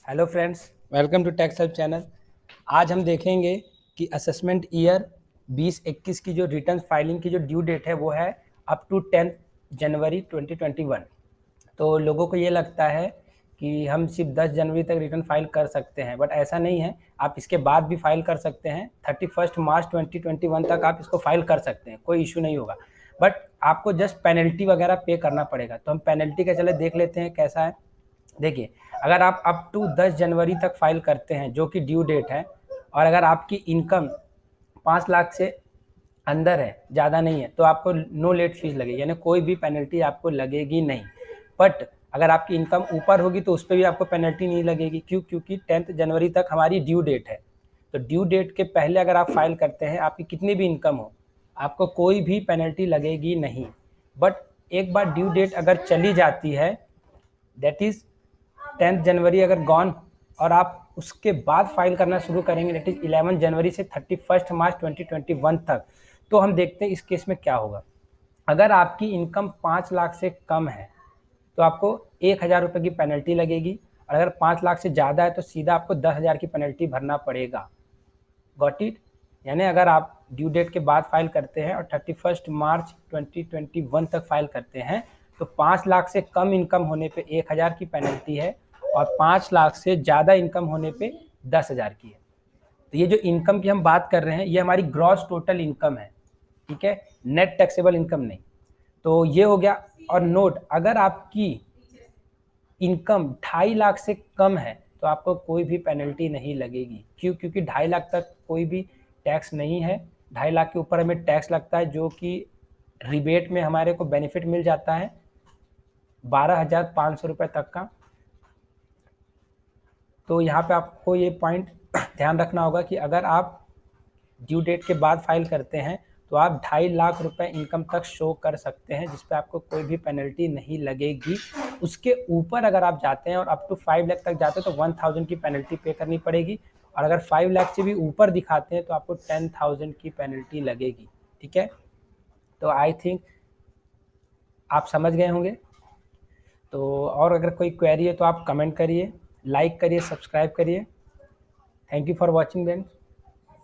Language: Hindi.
Hello friends, welcome to tax help channel. आज हम देखेंगे कि असेसमेंट ईयर 2021 की जो रिटर्न फाइलिंग की जो ड्यू डेट है वो है अप टू 10 जनवरी 2021। तो लोगों को ये लगता है कि हम सिर्फ 10 जनवरी तक रिटर्न फाइल कर सकते हैं, बट ऐसा नहीं है। आप इसके बाद भी फाइल कर सकते हैं। 31 मार्च 2021 तक आप इसको फाइल कर सकते हैं, कोई इशू नहीं होगा। बट आपको जस्ट पेनल्टी वगैरह पे करना पड़ेगा। तो हम पेनल्टी का चले देख लेते हैं कैसा है। देखिए, अगर आप अप टू 10 जनवरी तक फाइल करते हैं जो कि ड्यू डेट है, और अगर आपकी इनकम 5 लाख से अंदर है, ज़्यादा नहीं है, तो आपको नो लेट फीस लगेगी, यानी कोई भी पेनल्टी आपको लगेगी नहीं। बट अगर आपकी इनकम ऊपर होगी तो उस पर भी आपको पेनल्टी नहीं लगेगी। क्यों? क्योंकि 10 जनवरी तक हमारी ड्यू डेट है। तो ड्यू डेट के पहले अगर आप फाइल करते हैं, आपकी कितनी भी इनकम हो, आपको कोई भी पेनल्टी लगेगी नहीं। बट एक बार ड्यू डेट अगर चली जाती है, दैट इज़ 10 जनवरी अगर गॉन, और आप उसके बाद फाइल करना शुरू करेंगे दैट इज 11 जनवरी से 31 मार्च 2021 तक, तो हम देखते हैं इस केस में क्या होगा। अगर आपकी इनकम 5 लाख से कम है तो आपको 1,000 रुपये की पेनल्टी लगेगी, और अगर 5 लाख से ज़्यादा है तो सीधा आपको 10,000 की पेनल्टी भरना पड़ेगा। Got it? यानी अगर आप ड्यू डेट के बाद फाइल करते हैं और 31 मार्च 2021 तक फाइल करते हैं तो 5 लाख से कम इनकम होने पे 1,000 की पेनल्टी है, और 5 लाख से ज़्यादा इनकम होने पे 10,000 की है। तो ये जो इनकम की हम बात कर रहे हैं ये हमारी ग्रॉस टोटल इनकम है, ठीक है, नेट टैक्सेबल इनकम नहीं। तो ये हो गया। और नोट, अगर आपकी इनकम 2.5 लाख से कम है तो आपको कोई भी पेनल्टी नहीं लगेगी। क्यों? क्योंकि 2.5 लाख तक कोई भी टैक्स नहीं है। 2.5 लाख के ऊपर हमें टैक्स लगता है, जो कि रिबेट में हमारे को बेनिफिट मिल जाता है 12,500 रुपये तक का। तो यहाँ पे आपको ये पॉइंट ध्यान रखना होगा कि अगर आप ड्यू डेट के बाद फाइल करते हैं तो आप 2.5 लाख रुपए इनकम तक शो कर सकते हैं, जिस पे आपको कोई भी पेनल्टी नहीं लगेगी। उसके ऊपर अगर आप जाते हैं और अप टू 5 लाख तक जाते हैं तो 1,000 की पेनल्टी पे करनी पड़ेगी, और अगर 5 लाख से भी ऊपर दिखाते हैं तो आपको 10,000 की पेनल्टी लगेगी। ठीक है, तो आई थिंक आप समझ गए होंगे। तो और अगर कोई क्वेरी है तो आप कमेंट करिए, लाइक करिए, सब्सक्राइब करिए। Thank you for watching friends.